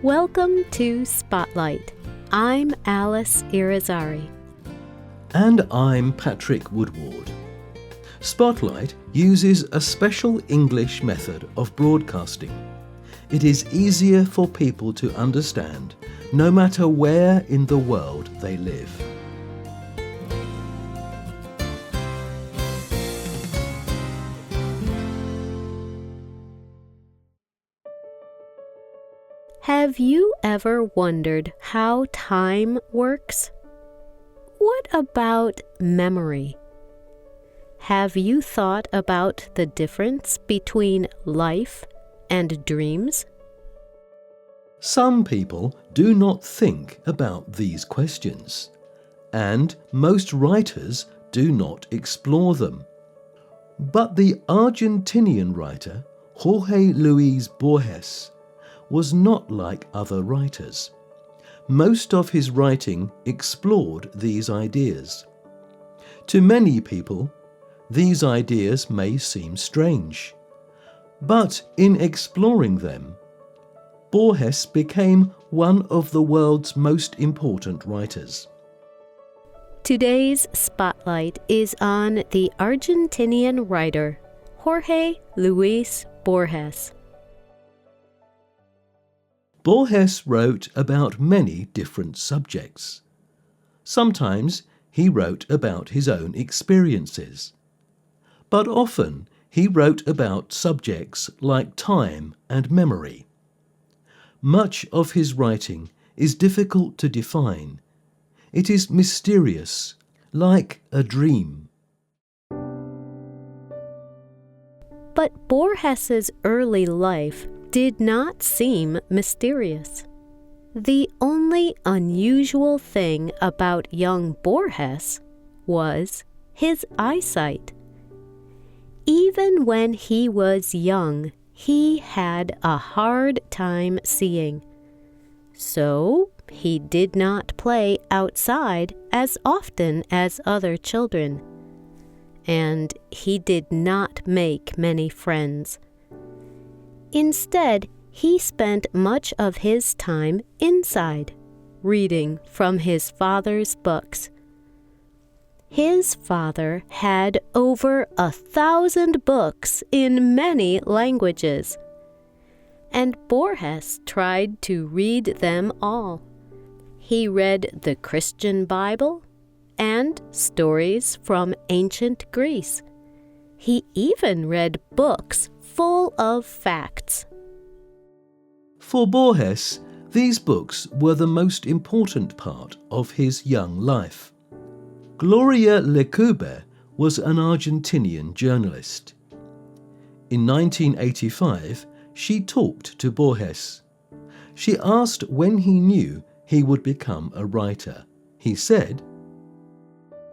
Welcome to Spotlight. I'm Alice Irizarry. And I'm Patrick Woodward. Spotlight uses a special English method of broadcasting. It is easier for people to understand no matter where in the world they live. Have you ever wondered how time works? What about memory? Have you thought about the difference between life and dreams? Some people do not think about these questions, and most writers do not explore them. But the Argentinian writer Jorge Luis Borges was not like other writers. Most of his writing explored these ideas. To many people, these ideas may seem strange, but in exploring them, Borges became one of the world's most important writers. Today's spotlight is on the Argentinian writer Jorge Luis Borges. Borges wrote about many different subjects. Sometimes he wrote about his own experiences, but often he wrote about subjects like time and memory. Much of his writing is difficult to define. It is mysterious, like a dream. But Borges's early life did not seem mysterious. The only unusual thing about young Borges was his eyesight. Even when he was young, he had a hard time seeing. So he did not play outside as often as other children, and he did not make many friends. Instead, he spent much of his time inside, reading from his father's books. His father had over 1,000 books in many languages, and Borges tried to read them all. He read the Christian Bible and stories from ancient Greece. He even read books full of facts. For Borges, these books were the most important part of his young life. Gloria Lecube was an Argentinian journalist. In 1985, she talked to Borges. She asked when he knew he would become a writer. He said,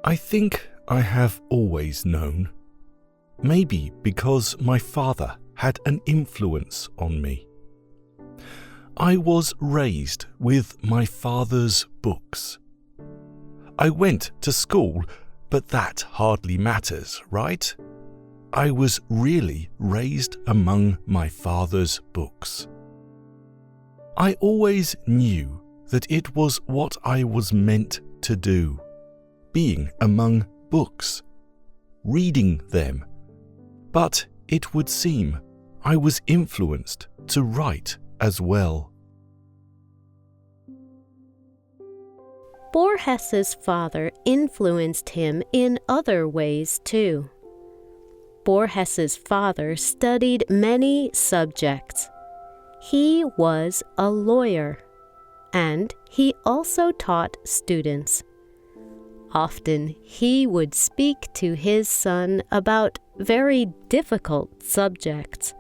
"I think I have always known. Maybe because my father had an influence on me. I was raised with my father's books. I went to school, but that hardly matters, right? I was really raised among my father's books. I always knew that it was what I was meant to do, being among books, reading them. But it would seem I was influenced to write as well." Borges's father influenced him in other ways too. Borges's father studied many subjects. He was a lawyer, and he also taught students. Often he would speak to his son about very difficult subjects.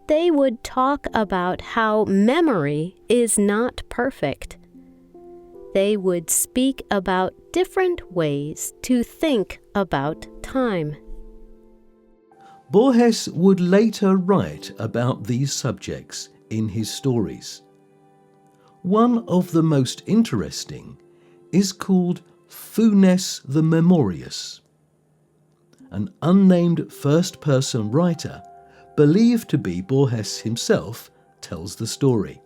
They would talk about how memory is not perfect. They would speak about different ways to think about time. Borges would later write about these subjects in his stories. One of the most interesting is called Funes the Memorious. An unnamed first-person writer, believed to be Borges himself, tells the story.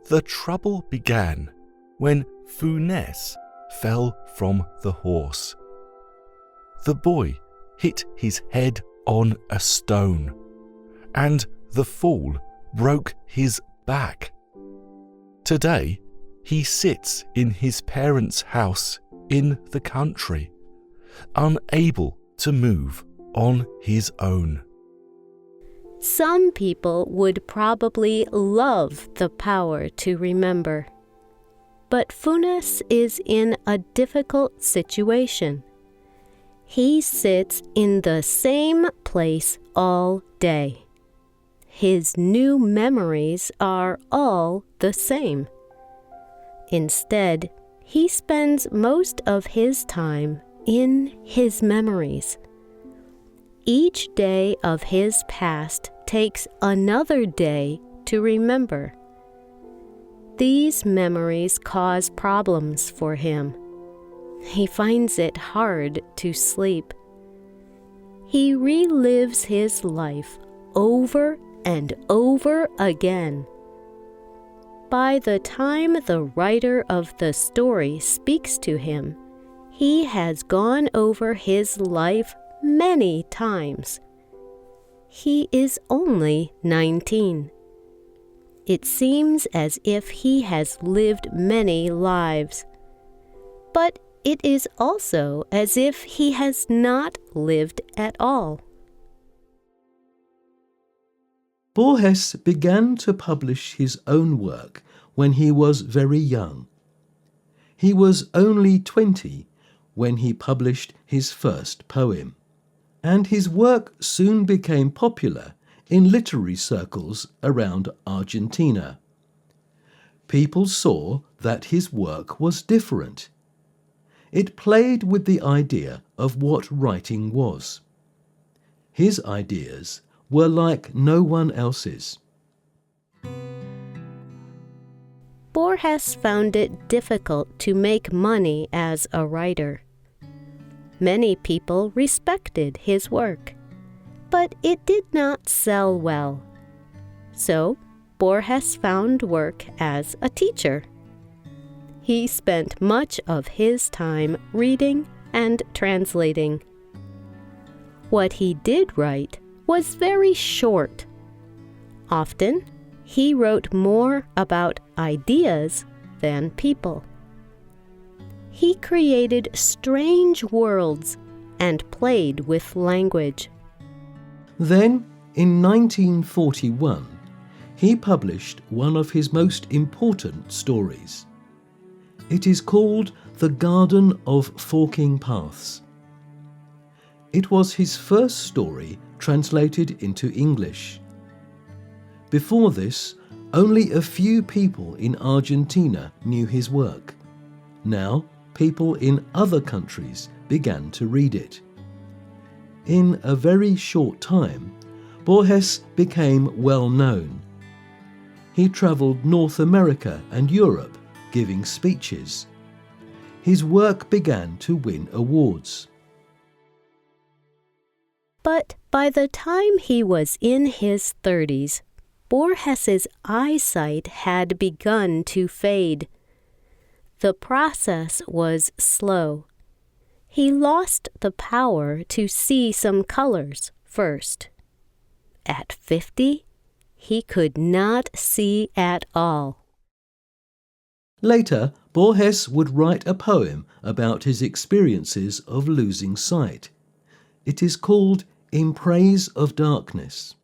The trouble began when Funès fell from the horse. The boy hit his head on a stone, and the fall broke his back. Today, he sits in his parents' house in the country, unable to move on his own. Some people would probably love the power to remember. But Funès is in a difficult situation. He sits in the same place all day. His new memories are all the same. Instead, he spends most of his time in his memories. Each day of his past takes another day to remember. These memories cause problems for him. He finds it hard to sleep. He relives his life over and over again. By the time the writer of the story speaks to him, he has gone over his life many times. He is only 19. It seems as if he has lived many lives. But it is also as if he has not lived at all. Borges began to publish his own work when he was very young. He was only 20 when he published his first poem, and his work soon became popular in literary circles around Argentina. People saw that his work was different. It played with the idea of what writing was. His ideas were like no one else's. Borges found it difficult to make money as a writer. Many people respected his work, but it did not sell well. So, Borges found work as a teacher. He spent much of his time reading and translating. What he did write was very short. Often, he wrote more about ideas than people. He created strange worlds and played with language. Then, in 1941, he published one of his most important stories. It is called The Garden of Forking Paths. It was his first story translated into English. Before this, only a few people in Argentina knew his work. Now, people in other countries began to read it. In a very short time, Borges became well known. He travelled North America and Europe, giving speeches. His work began to win awards. But by the time he was in his 30s, Borges's eyesight had begun to fade. The process was slow. He lost the power to see some colors first. At 50, he could not see at all. Later, Borges would write a poem about his experiences of losing sight. It is called In Praise of Darkness.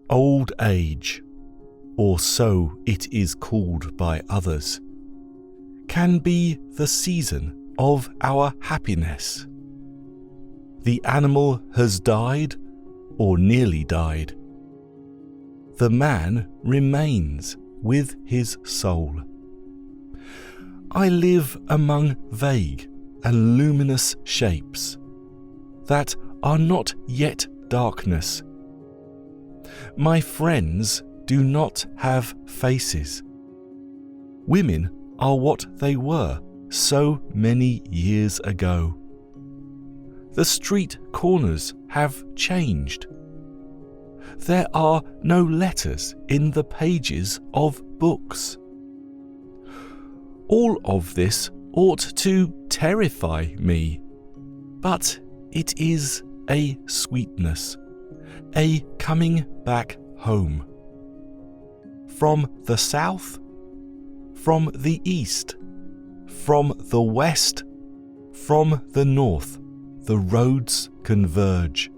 Old age, or so it is called by others, can be the season of our happiness. The animal has died, or nearly died. The man remains with his soul. I live among vague and luminous shapes that are not yet darkness. My friends do not have faces. Women are what they were so many years ago. The street corners have changed. There are no letters in the pages of books. All of this ought to terrify me, but it is a sweetness, a coming back home. From the south, from the east, from the west, from the north, the roads converge.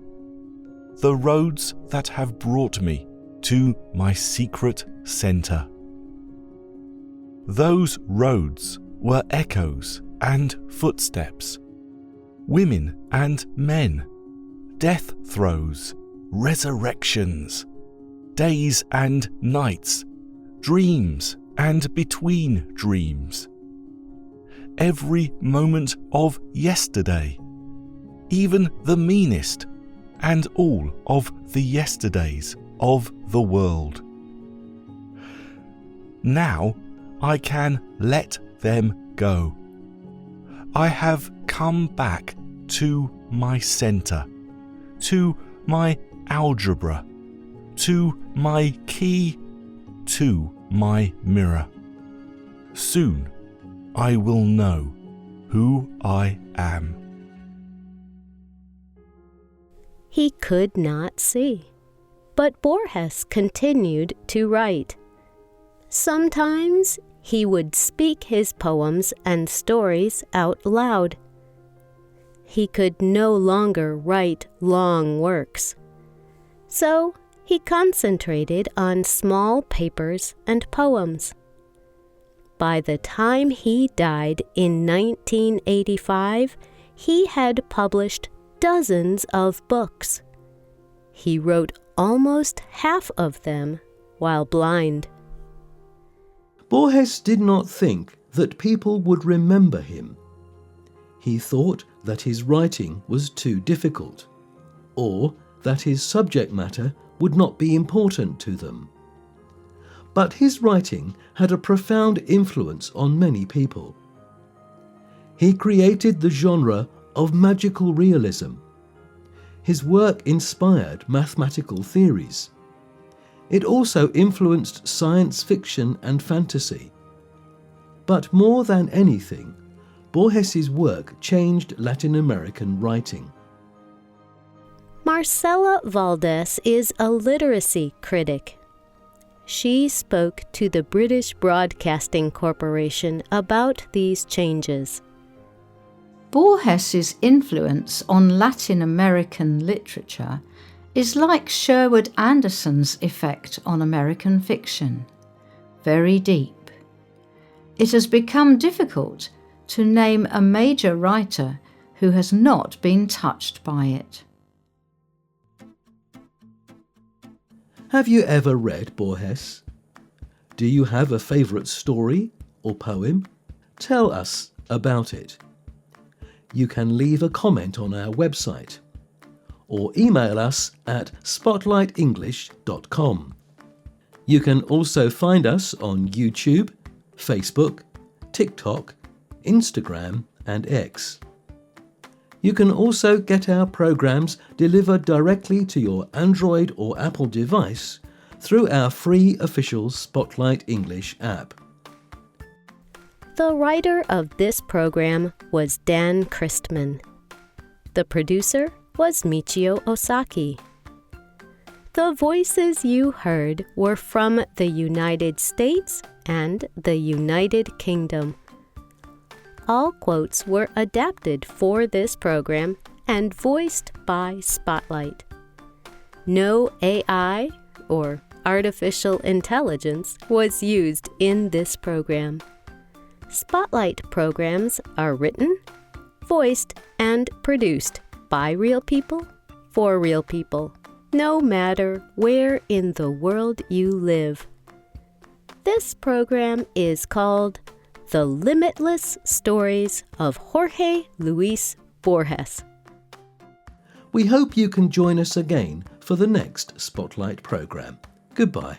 The roads that have brought me to my secret centre. Those roads were echoes and footsteps, women and men, death throes, resurrections, days and nights, dreams and between dreams. Every moment of yesterday, even the meanest, and all of the yesterdays of the world. Now I can let them go. I have come back to my centre, to my algebra, to my key, to my mirror. Soon I will know who I am. He could not see, but Borges continued to write. Sometimes he would speak his poems and stories out loud. He could no longer write long works, so he concentrated on small papers and poems. By the time he died in 1985, he had published dozens of books. He wrote almost half of them while blind. Borges did not think that people would remember him. He thought that his writing was too difficult, or that his subject matter would not be important to them. But his writing had a profound influence on many people. He created the genre of magical realism. His work inspired mathematical theories. It also influenced science fiction and fantasy. But more than anything, Borges's work changed Latin American writing. Marcela Valdés is a literacy critic. She spoke to the British Broadcasting Corporation about these changes. Borges's influence on Latin American literature is like Sherwood Anderson's effect on American fiction, very deep. It has become difficult to name a major writer who has not been touched by it. Have you ever read Borges? Do you have a favourite story or poem? Tell us about it. You can leave a comment on our website or email us at spotlightenglish.com. You can also find us on YouTube, Facebook, TikTok, Instagram and X. You can also get our programs delivered directly to your Android or Apple device through our free official Spotlight English app. The writer of this program was Dan Christman. The producer was Michio Osaki. The voices you heard were from the United States and the United Kingdom. All quotes were adapted for this program and voiced by Spotlight. No AI or artificial intelligence was used in this program. Spotlight programs are written, voiced, and produced by real people for real people, no matter where in the world you live. This program is called The Limitless Stories of Jorge Luis Borges. We hope you can join us again for the next Spotlight program. Goodbye.